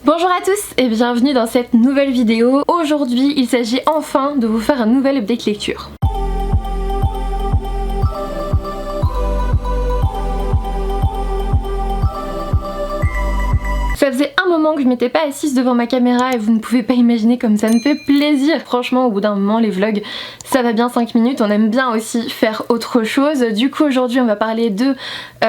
Bonjour à tous et bienvenue dans cette nouvelle vidéo. Aujourd'hui il s'agit enfin de vous faire un nouvel update lecture. Ça faisait un moment que je m'étais pas assise devant ma caméra et vous ne pouvez pas imaginer comme ça me fait plaisir. Franchement, au bout d'un moment, les vlogs, ça va bien 5 minutes. On aime bien aussi faire autre chose. Du coup, aujourd'hui, on va parler de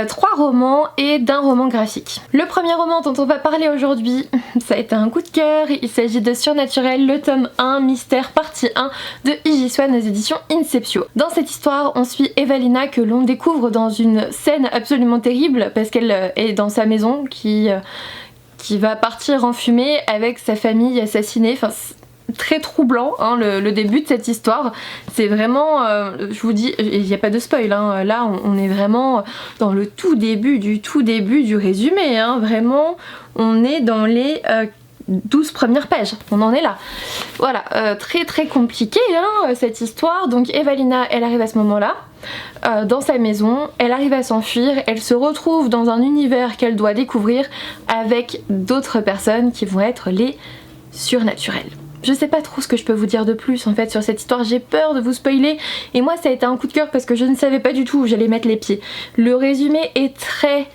3 romans et d'un roman graphique. Le premier roman dont on va parler aujourd'hui, ça a été un coup de cœur. Il s'agit de Surnaturel, le tome 1, Mystère, partie 1 de I.J. Swan aux éditions Inceptio. Dans cette histoire, on suit Evalina que l'on découvre dans une scène absolument terrible parce qu'elle est dans sa maison qui va partir en fumée avec sa famille assassinée. Enfin, très troublant hein, le début de cette histoire. C'est vraiment, je vous dis, il n'y a pas de spoil, hein, là on est vraiment dans le tout début du résumé. Hein, vraiment, on est dans les 12 premières pages, on en est là. Voilà, très compliqué hein, cette histoire. Donc Evalina, elle arrive à ce moment-là. Dans sa maison, elle arrive à s'enfuir, elle se retrouve dans un univers qu'elle doit découvrir avec d'autres personnes qui vont être les surnaturels. Je sais pas trop ce que je peux vous dire de plus en fait sur cette histoire, j'ai peur de vous spoiler et moi ça a été un coup de cœur parce que je ne savais pas du tout où j'allais mettre les pieds. Le résumé est très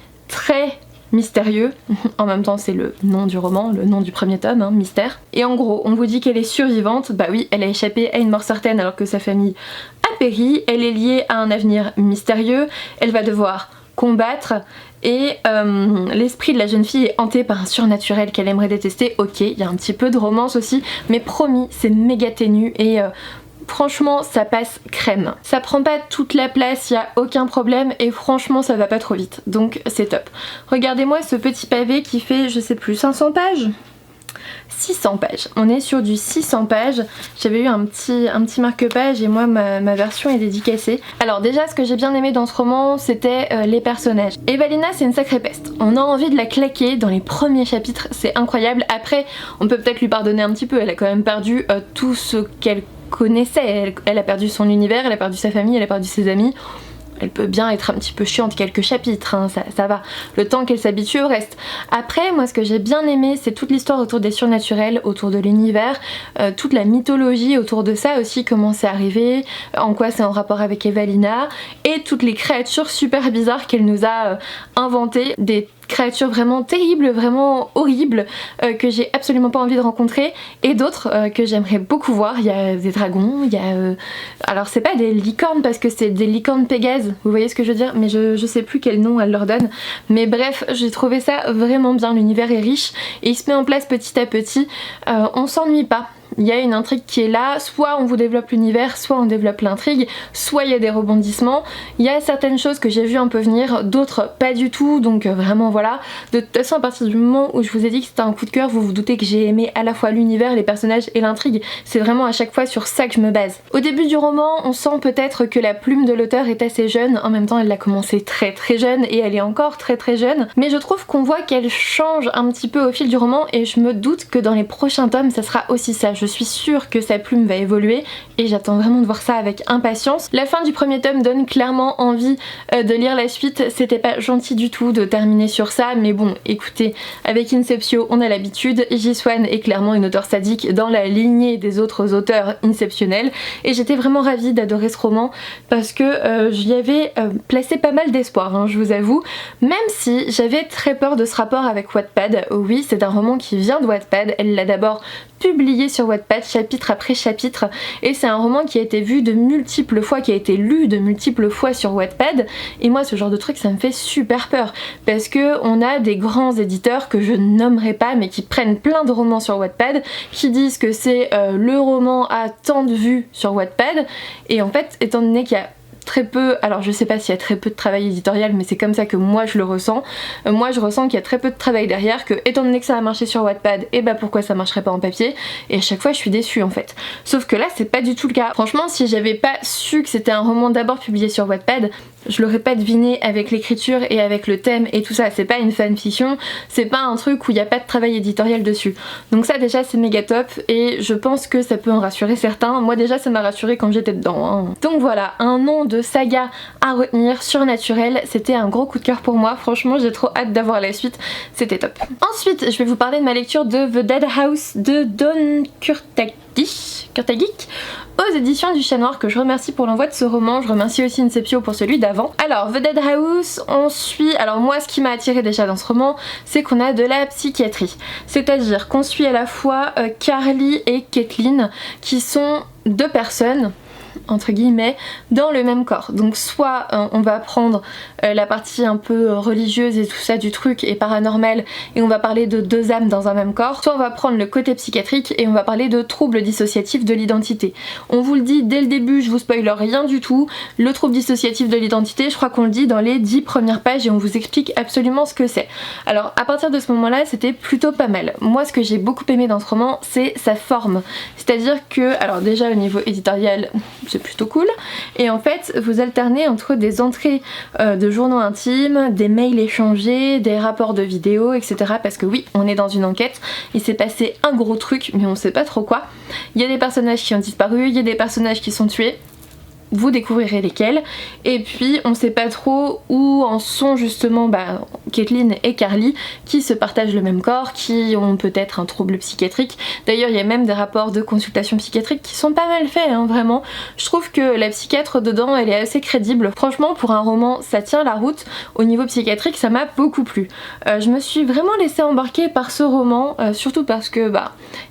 mystérieux, en même temps c'est le nom du roman, le nom du premier tome, hein, Mystère. Et en gros, on vous dit qu'elle est survivante, bah oui, elle a échappé à une mort certaine alors que sa famille a péri, elle est liée à un avenir mystérieux, elle va devoir combattre et l'esprit de la jeune fille est hanté par un surnaturel qu'elle aimerait détester. Ok, il y a un petit peu de romance aussi, mais promis, c'est méga ténu et franchement ça passe crème. Ça prend pas toute la place, y a aucun problème et franchement ça va pas trop vite. Donc c'est top. Regardez-moi ce petit pavé qui fait je sais plus 500 pages 600 pages. On est sur du 600 pages. J'avais eu un petit marque-page et moi ma version est dédicacée. Alors déjà ce que j'ai bien aimé dans ce roman c'était les personnages. Evalina c'est une sacrée peste. On a envie de la claquer dans les premiers chapitres, c'est incroyable. Après on peut peut-être lui pardonner un petit peu, elle a quand même perdu tout ce qu'elle connaissait, elle a perdu son univers, elle a perdu sa famille, elle a perdu ses amis. Elle peut bien être un petit peu chiante quelques chapitres, hein, ça va, le temps qu'elle s'habitue au reste. Après, moi ce que j'ai bien aimé, c'est toute l'histoire autour des surnaturels, autour de l'univers, toute la mythologie autour de ça aussi, comment c'est arrivé, en quoi c'est en rapport avec Evalina, et toutes les créatures super bizarres qu'elle nous a inventées, des créatures vraiment terribles, vraiment horribles, que j'ai absolument pas envie de rencontrer, et d'autres que j'aimerais beaucoup voir. Il y a des dragons, il y a... alors c'est pas des licornes parce que c'est des licornes Pégase, vous voyez ce que je veux dire, mais je sais plus quel nom elle leur donne. Mais bref, j'ai trouvé ça vraiment bien, l'univers est riche, et il se met en place petit à petit, on s'ennuie pas. Il y a une intrigue qui est là, soit on vous développe l'univers, soit on développe l'intrigue, soit il y a des rebondissements. Il y a certaines choses que j'ai vu un peu venir, d'autres pas du tout, donc vraiment voilà. De toute façon à partir du moment où je vous ai dit que c'était un coup de cœur, vous vous doutez que j'ai aimé à la fois l'univers, les personnages et l'intrigue. C'est vraiment à chaque fois sur ça que je me base. Au début du roman, on sent peut-être que la plume de l'auteur est assez jeune, en même temps elle l'a commencé très jeune et elle est encore très jeune, mais je trouve qu'on voit qu'elle change un petit peu au fil du roman et je me doute que dans les prochains tomes ça sera aussi ça. Je suis sûre que sa plume va évoluer et j'attends vraiment de voir ça avec impatience. La fin du premier tome donne clairement envie de lire la suite. C'était pas gentil du tout de terminer sur ça, mais bon, écoutez, avec Inceptio on a l'habitude. I.J. Swan est clairement une auteure sadique dans la lignée des autres auteurs inceptionnels et j'étais vraiment ravie d'adorer ce roman parce que j'y avais placé pas mal d'espoir, hein, je vous avoue, même si j'avais très peur de ce rapport avec Wattpad. Oui, c'est un roman qui vient de Wattpad, elle l'a d'abord publié sur Wattpad chapitre après chapitre et c'est un roman qui a été vu de multiples fois, qui a été lu de multiples fois sur Wattpad et moi ce genre de truc ça me fait super peur parce que on a des grands éditeurs que je nommerai pas mais qui prennent plein de romans sur Wattpad, qui disent que c'est le roman à tant de vues sur Wattpad et en fait étant donné qu'il y a très peu, alors je sais pas s'il y a très peu de travail éditorial mais c'est comme ça que moi je le ressens. Moi je ressens qu'il y a très peu de travail derrière, que étant donné que ça a marché sur Wattpad, et bah pourquoi ça marcherait pas en papier, et à chaque fois je suis déçue en fait. Sauf que là c'est pas du tout le cas. Franchement si j'avais pas su que c'était un roman d'abord publié sur Wattpad, je l'aurais pas deviné avec l'écriture et avec le thème et tout ça. C'est pas une fanfiction, c'est pas un truc où il n'y a pas de travail éditorial dessus. Donc ça déjà c'est méga top et je pense que ça peut en rassurer certains. Moi déjà ça m'a rassuré quand j'étais dedans, hein. Donc voilà, un nom de saga à retenir, Surnaturel, c'était un gros coup de cœur pour moi. Franchement j'ai trop hâte d'avoir la suite, c'était top. Ensuite je vais vous parler de ma lecture de The Dead House de Dawn Kurtagik aux éditions du Chat Noir, que je remercie pour l'envoi de ce roman. Je remercie aussi Inceptio pour celui d'avant. Alors The Dead House, on suit, alors moi ce qui m'a attiré déjà dans ce roman, c'est qu'on a de la psychiatrie, c'est à dire qu'on suit à la fois Carly et Caitlin qui sont deux personnes entre guillemets dans le même corps. Donc soit on va prendre la partie un peu religieuse et tout ça du truc et paranormal et on va parler de deux âmes dans un même corps, soit on va prendre le côté psychiatrique et on va parler de troubles dissociatifs de l'identité. On vous le dit dès le début, je vous spoil rien du tout, le trouble dissociatif de l'identité, je crois qu'on le dit dans les 10 premières pages et on vous explique absolument ce que c'est. Alors à partir de ce moment là c'était plutôt pas mal. Moi ce que j'ai beaucoup aimé dans ce roman c'est sa forme, c'est à dire que, alors déjà au niveau éditorial c'est plutôt cool, et en fait vous alternez entre des entrées de journaux intimes, des mails échangés, des rapports de vidéos, etc. Parce que oui, on est dans une enquête, il s'est passé un gros truc mais on sait pas trop quoi. Il y a des personnages qui ont disparu, il y a des personnages qui sont tués, vous découvrirez lesquels, et puis on sait pas trop où en sont justement Caitlin et Carly qui se partagent le même corps, qui ont peut-être un trouble psychiatrique. D'ailleurs il y a même des rapports de consultation psychiatrique qui sont pas mal faits, hein, vraiment. Je trouve que la psychiatre dedans elle est assez crédible. Franchement pour un roman ça tient la route. Au niveau psychiatrique ça m'a beaucoup plu. Je me suis vraiment laissée embarquer par ce roman, surtout parce que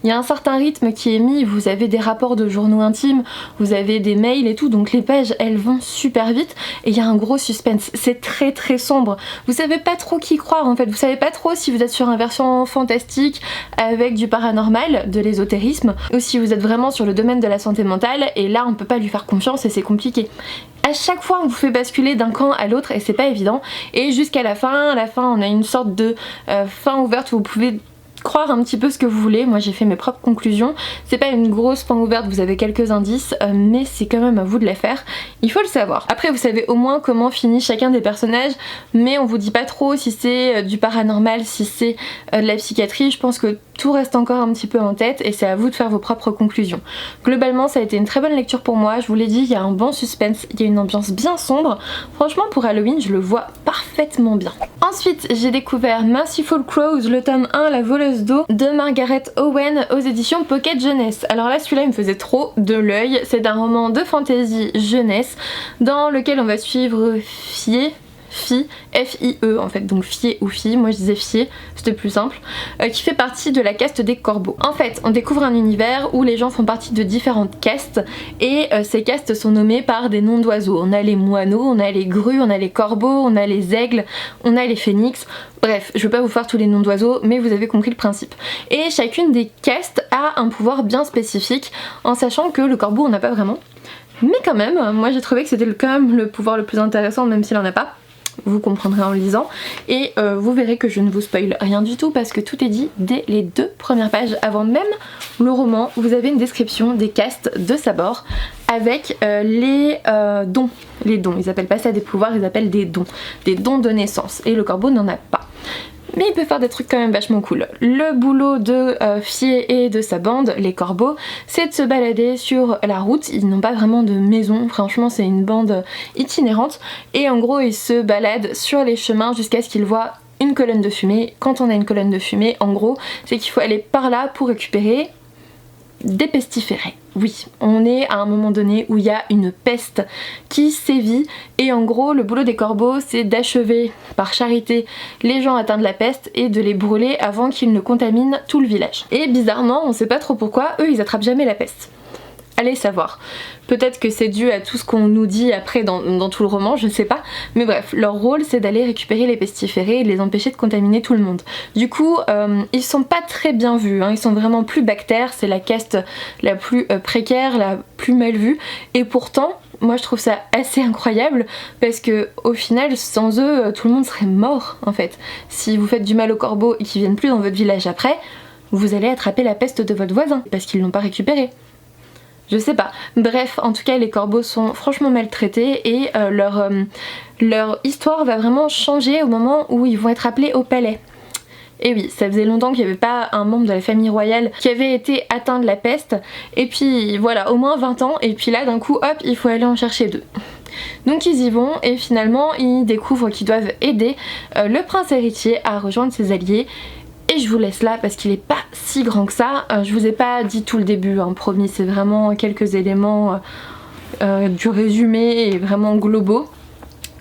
il y a un certain rythme qui est mis, vous avez des rapports de journaux intimes, vous avez des mails et tout, donc les pages elles vont super vite et il y a un gros suspense, c'est très très sombre, vous savez pas trop qui croire en fait, vous savez pas trop si vous êtes sur un version fantastique avec du paranormal, de l'ésotérisme, ou si vous êtes vraiment sur le domaine de la santé mentale, et là on peut pas lui faire confiance et c'est compliqué. À chaque fois on vous fait basculer d'un camp à l'autre et c'est pas évident, et jusqu'à la fin on a une sorte de fin ouverte où vous pouvez croire un petit peu ce que vous voulez. Moi j'ai fait mes propres conclusions, c'est pas une grosse fin ouverte, vous avez quelques indices mais c'est quand même à vous de la faire, il faut le savoir. Après vous savez au moins comment finit chacun des personnages, mais on vous dit pas trop si c'est du paranormal, si c'est de la psychiatrie. Je pense que tout reste encore un petit peu en tête et c'est à vous de faire vos propres conclusions. Globalement ça a été une très bonne lecture pour moi, je vous l'ai dit, il y a un bon suspense, il y a une ambiance bien sombre, franchement pour Halloween je le vois parfaitement bien. Ensuite j'ai découvert Merciful Crows, le tome 1, La voleuse d'eau de Margaret Owen aux éditions Pocket Jeunesse. Alors là celui-là il me faisait trop de l'œil, c'est un roman de fantasy jeunesse dans lequel on va suivre Fie, F-I-E en fait, donc Fie ou Fille, moi je disais Fie, c'était plus simple, qui fait partie de la caste des corbeaux. En fait on découvre un univers où les gens font partie de différentes castes et ces castes sont nommées par des noms d'oiseaux. On a les moineaux, on a les grues, on a les corbeaux, on a les aigles, on a les phénix. Bref, je vais pas vous faire tous les noms d'oiseaux mais vous avez compris le principe. Et chacune des castes a un pouvoir bien spécifique, en sachant que le corbeau on n'a pas vraiment. Mais quand même, moi j'ai trouvé que c'était quand même le pouvoir le plus intéressant même s'il en a pas. Vous comprendrez en lisant et vous verrez que je ne vous spoil rien du tout parce que tout est dit dès les 2 premières pages. Avant même le roman, vous avez une description des castes de Sabor avec les dons. Les dons, ils appellent pas ça des pouvoirs, ils appellent des dons de naissance, et le corbeau n'en a pas. Mais il peut faire des trucs quand même vachement cool. Le boulot de Fie et de sa bande, les corbeaux, c'est de se balader sur la route. Ils n'ont pas vraiment de maison, franchement c'est une bande itinérante. Et en gros ils se baladent sur les chemins jusqu'à ce qu'ils voient une colonne de fumée. Quand on a une colonne de fumée, en gros, c'est qu'il faut aller par là pour récupérer des pestiférés. Oui, on est à un moment donné où il y a une peste qui sévit et en gros le boulot des corbeaux c'est d'achever par charité les gens atteints de la peste et de les brûler avant qu'ils ne contaminent tout le village. Et bizarrement, on sait pas trop pourquoi, eux ils attrapent jamais la peste. Allez savoir. Peut-être que c'est dû à tout ce qu'on nous dit après dans tout le roman, je ne sais pas. Mais bref, leur rôle c'est d'aller récupérer les pestiférés et de les empêcher de contaminer tout le monde. Du coup, ils sont pas très bien vus, hein. Ils sont vraiment plus bactères, c'est la caste la plus précaire, la plus mal vue. Et pourtant, moi je trouve ça assez incroyable parce que au final, sans eux, tout le monde serait mort en fait. Si vous faites du mal aux corbeaux et qu'ils viennent plus dans votre village après, vous allez attraper la peste de votre voisin parce qu'ils l'ont pas récupéré. Je sais pas. Bref, en tout cas les corbeaux sont franchement maltraités et leur histoire va vraiment changer au moment où ils vont être appelés au palais. Et oui, ça faisait longtemps qu'il n'y avait pas un membre de la famille royale qui avait été atteint de la peste. Et puis voilà, au moins 20 ans. Et puis là d'un coup, hop, il faut aller en chercher 2. Donc ils y vont et finalement ils découvrent qu'ils doivent aider le prince héritier à rejoindre ses alliés. Et je vous laisse là parce qu'il est pas si grand que ça. Je vous ai pas dit tout le début, hein, promis, c'est vraiment quelques éléments du résumé et vraiment globaux.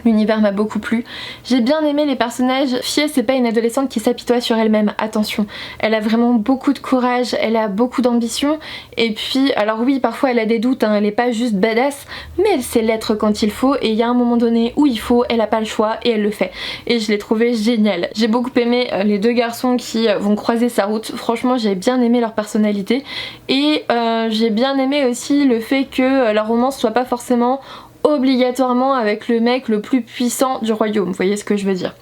L'univers m'a beaucoup plu. J'ai bien aimé les personnages. Fie, c'est pas une adolescente qui s'apitoie sur elle-même, attention. Elle a vraiment beaucoup de courage, elle a beaucoup d'ambition. Et puis, alors oui, parfois elle a des doutes, hein, elle est pas juste badass, mais elle sait l'être quand il faut. Et il y a un moment donné où il faut, elle a pas le choix et elle le fait. Et je l'ai trouvé génial. J'ai beaucoup aimé les 2 garçons qui vont croiser sa route. Franchement, j'ai bien aimé leur personnalité. Et j'ai bien aimé aussi le fait que la romance soit pas forcément obligatoirement avec le mec le plus puissant du royaume, vous voyez ce que je veux dire.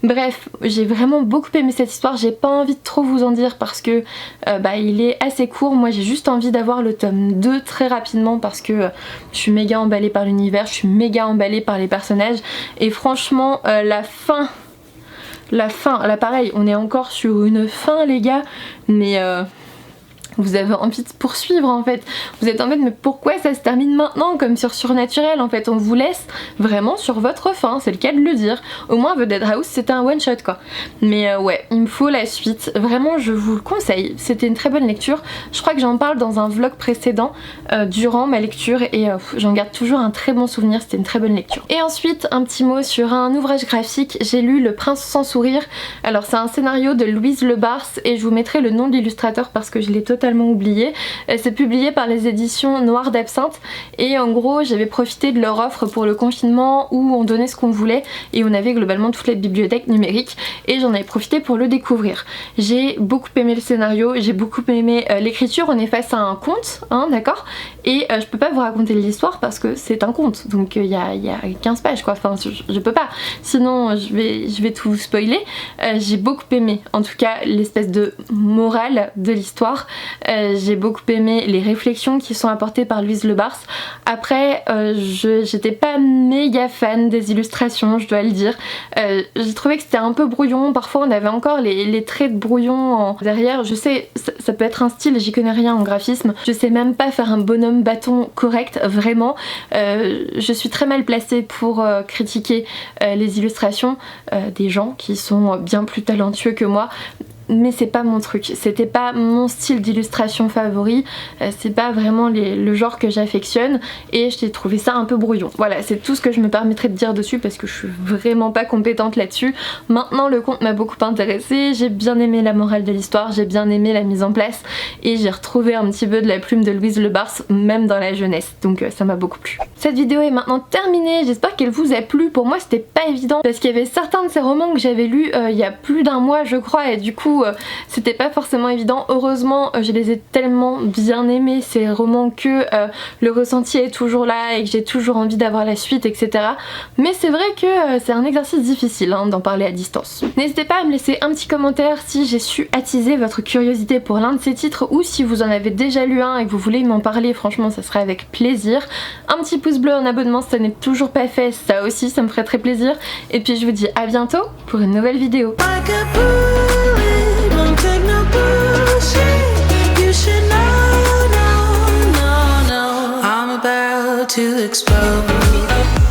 Bref, j'ai vraiment beaucoup aimé cette histoire, j'ai pas envie de trop vous en dire parce que il est assez court. Moi j'ai juste envie d'avoir le tome 2 très rapidement parce que je suis méga emballée par l'univers, je suis méga emballée par les personnages et franchement la fin, là pareil, on est encore sur une fin les gars, mais vous avez envie de poursuivre en fait. Vous êtes en mode mais pourquoi ça se termine maintenant comme sur Surnaturel en fait. On vous laisse vraiment sur votre fin, c'est le cas de le dire. Au moins The Dead House c'était un one shot quoi. Mais ouais, il me faut la suite. Vraiment je vous le conseille. C'était une très bonne lecture. Je crois que j'en parle dans un vlog précédent durant ma lecture et j'en garde toujours un très bon souvenir. C'était une très bonne lecture. Et ensuite un petit mot sur un ouvrage graphique. J'ai lu Le Prince sans sourire. Alors c'est un scénario de Louise Le Barse et je vous mettrai le nom de l'illustrateur parce que je l'ai totalement oublié. C'est publié par les éditions Noir d'Absinthe et en gros j'avais profité de leur offre pour le confinement où on donnait ce qu'on voulait et on avait globalement toutes les bibliothèques numériques et j'en avais profité pour le découvrir. J'ai beaucoup aimé le scénario, j'ai beaucoup aimé l'écriture. On est face à un conte, hein, d'accord, et je peux pas vous raconter l'histoire parce que c'est un conte, donc il y a 15 pages quoi, enfin je peux pas, sinon je vais tout vous spoiler. J'ai beaucoup aimé en tout cas l'espèce de morale de l'histoire. J'ai beaucoup aimé les réflexions qui sont apportées par Louise Le Barse. Après j'étais pas méga fan des illustrations, je dois le dire. J'ai trouvé que c'était un peu brouillon, parfois on avait encore les traits de brouillon derrière. Je sais ça peut être un style, j'y connais rien en graphisme, je sais même pas faire un bonhomme bâton correct vraiment. Je suis très mal placée pour critiquer les illustrations des gens qui sont bien plus talentueux que moi. Mais c'est pas mon truc, c'était pas mon style d'illustration favori, c'est pas vraiment le genre que j'affectionne et j'ai trouvé ça un peu brouillon. Voilà, c'est tout ce que je me permettrai de dire dessus parce que je suis vraiment pas compétente là-dessus. Maintenant le conte m'a beaucoup intéressée, j'ai bien aimé la morale de l'histoire, j'ai bien aimé la mise en place et j'ai retrouvé un petit peu de la plume de Louise Le Barse même dans la jeunesse, donc ça m'a beaucoup plu. Cette vidéo est maintenant terminée, j'espère qu'elle vous a plu. Pour moi c'était pas évident parce qu'il y avait certains de ces romans que j'avais lus il y a plus d'un mois je crois et du coup c'était pas forcément évident. Heureusement je les ai tellement bien aimés ces romans que le ressenti est toujours là et que j'ai toujours envie d'avoir la suite, etc. Mais c'est vrai que c'est un exercice difficile hein, d'en parler à distance. N'hésitez pas à me laisser un petit commentaire si j'ai su attiser votre curiosité pour l'un de ces titres ou si vous en avez déjà lu un et que vous voulez m'en parler, franchement ça serait avec plaisir. Un petit pouce bleu, un abonnement si ça n'est toujours pas fait, ça aussi ça me ferait très plaisir. Et puis je vous dis à bientôt pour une nouvelle vidéo. Take no bullshit. You should know, no, no, no. I'm about to explode.